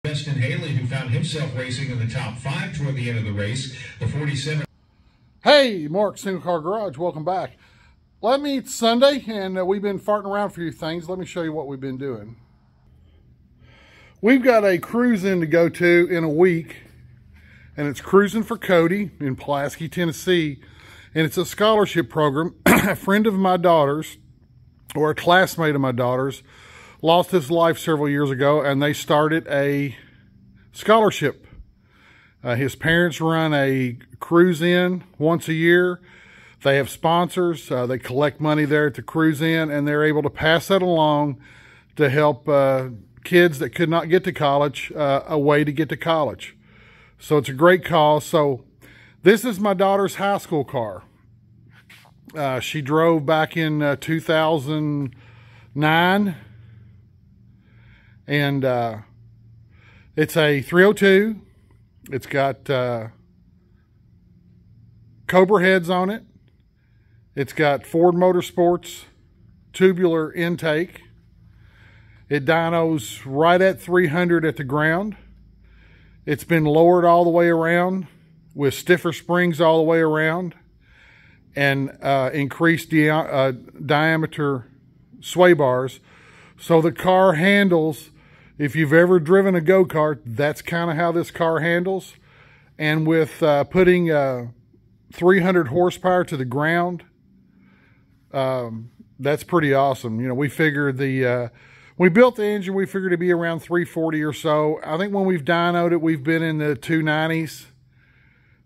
Justin Haley, who found himself racing in the top 5 toward the end of the race. The 47. Hey, Mark, Single Car Garage, welcome back. It's Sunday, and we've been farting around for a few things. Let me show you what we've been doing. We've got a cruise-in to go to in a week, and it's Cruising for Cody in Pulaski, Tennessee, and it's a scholarship program. A friend of my daughter's, or a classmate of my daughter's, lost his life several years ago, and they started a scholarship. His parents run a cruise-in once a year. They have sponsors. They collect money there at the cruise-in, and they're able to pass that along to help kids that could not get to college a way to get to college. So it's a great cause. So this is my daughter's high school car. She drove back in 2009. And it's a 302. It's got Cobra heads on it. It's got Ford Motorsports tubular intake. It dynos right at 300 at the ground. It's been lowered all the way around with stiffer springs all the way around and increased diameter sway bars. So the car handles. If you've ever driven a go-kart, that's kind of how this car handles. And with putting 300 horsepower to the ground, that's pretty awesome. You know, we figured we built the engine, we figured it'd be around 340 or so. I think when we've dynoed it, we've been in the 290s.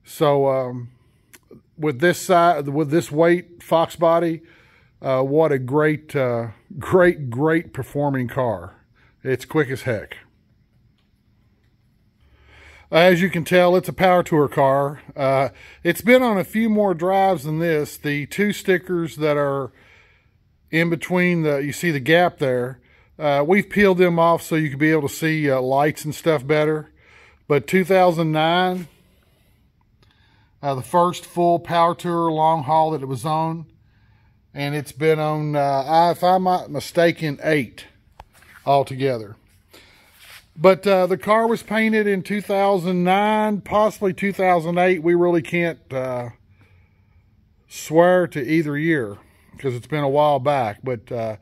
So with this weight, Fox body, what a great performing car. It's quick as heck. As you can tell, it's a power tour car. It's been on a few more drives than this. The two stickers that are in between, you see the gap there, we've peeled them off so you can be able to see lights and stuff better. But 2009, the first full power tour long haul that it was on, and it's been on, if I'm not mistaken, 8 altogether. But the car was painted in 2009, possibly 2008. We really can't swear to either year because it's been a while back. But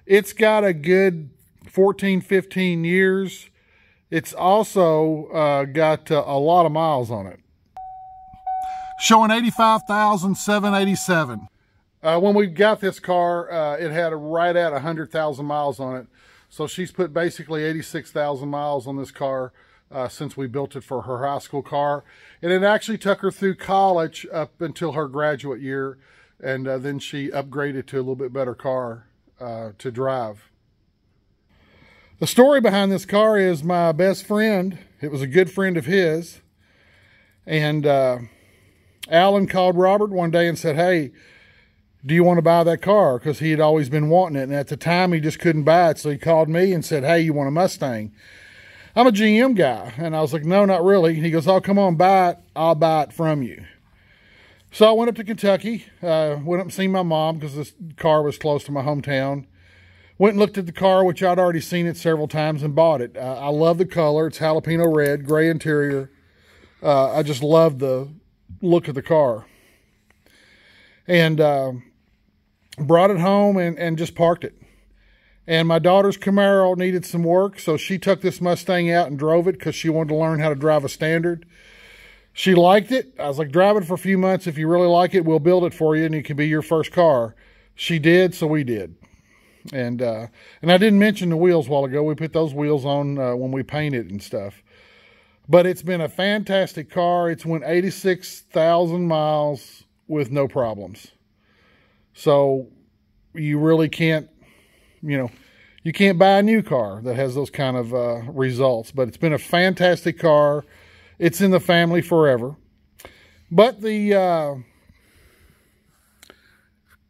it's got a good 14, 15 years. It's also got a lot of miles on it. Showing 85,787. When we got this car, it had right at 100,000 miles on it. So she's put basically 86,000 miles on this car since we built it for her high school car. And it actually took her through college up until her graduate year. And then she upgraded to a little bit better car to drive. The story behind this car is my best friend. It was a good friend of his. And Alan called Robert one day and said, "Hey, do you want to buy that car?" Because he had always been wanting it. And at the time, he just couldn't buy it. So he called me and said, "Hey, you want a Mustang?" I'm a GM guy. And I was like, "No, not really." And he goes, "Oh, come on, buy it. I'll buy it from you." So I went up to Kentucky, went up and seen my mom because this car was close to my hometown. Went and looked at the car, which I'd already seen it several times, and bought it. I love the color. It's jalapeno red, gray interior. I just love the look of the car. And brought it home and just parked it. And my daughter's Camaro needed some work, so she took this Mustang out and drove it because she wanted to learn how to drive a standard. She liked it. I was like, "Drive it for a few months. If you really like it, we'll build it for you, and it can be your first car." She did, so we did. And I didn't mention the wheels a while ago. We put those wheels on when we painted and stuff. But it's been a fantastic car. It's went 86,000 miles with no problems. So you really can't, you can't buy a new car that has those kind of results. But it's been a fantastic car. It's in the family forever. But the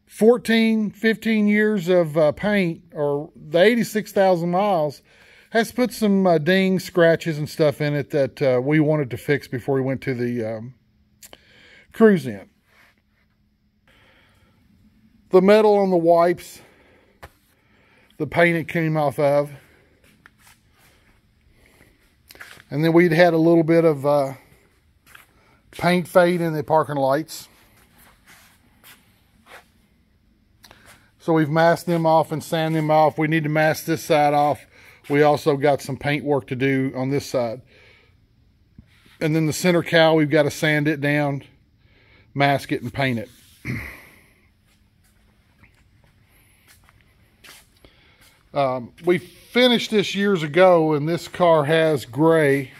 14, 15 years of paint, or the 86,000 miles, has put some dings, scratches, and stuff in it that we wanted to fix before we went to the cruise-in. The metal on the wipes, the paint it came off of. And then we'd had a little bit of paint fade in the parking lights. So we've masked them off and sanded them off. We need to mask this side off. We also got some paint work to do on this side. And then the center cowl, we've got to sand it down, mask it, and paint it. We finished this years ago, and this car has gray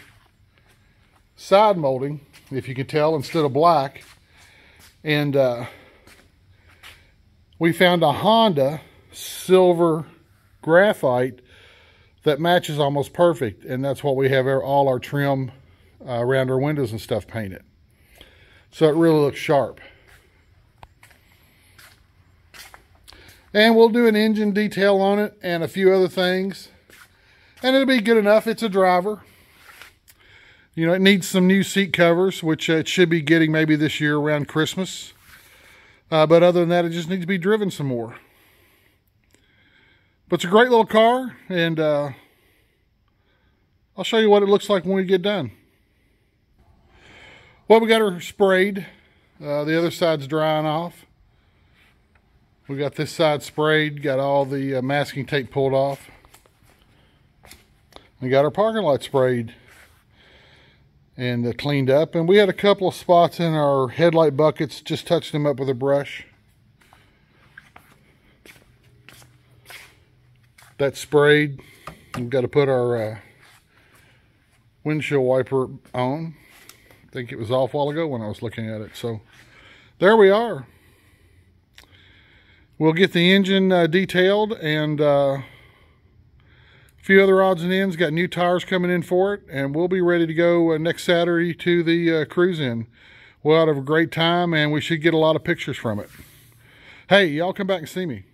side molding, if you can tell, instead of black. And we found a Honda silver graphite that matches almost perfect, and that's what we have all our trim around our windows and stuff painted. So it really looks sharp. And we'll do an engine detail on it and a few other things, and it'll be good enough. It's a driver. You know, it needs some new seat covers, which it should be getting maybe this year around Christmas. But other than that, it just needs to be driven some more. But it's a great little car, and I'll show you what it looks like when we get done. Well, we got her sprayed. The other side's drying off. We got this side sprayed, got all the masking tape pulled off. We got our parking lot sprayed and cleaned up. And we had a couple of spots in our headlight buckets, just touched them up with a brush. That's sprayed. We've got to put our windshield wiper on. I think it was off a while ago when I was looking at it. So there we are. We'll get the engine detailed and a few other odds and ends. Got new tires coming in for it, and we'll be ready to go next Saturday to the cruise-in. We'll have a great time, and we should get a lot of pictures from it. Hey, y'all come back and see me.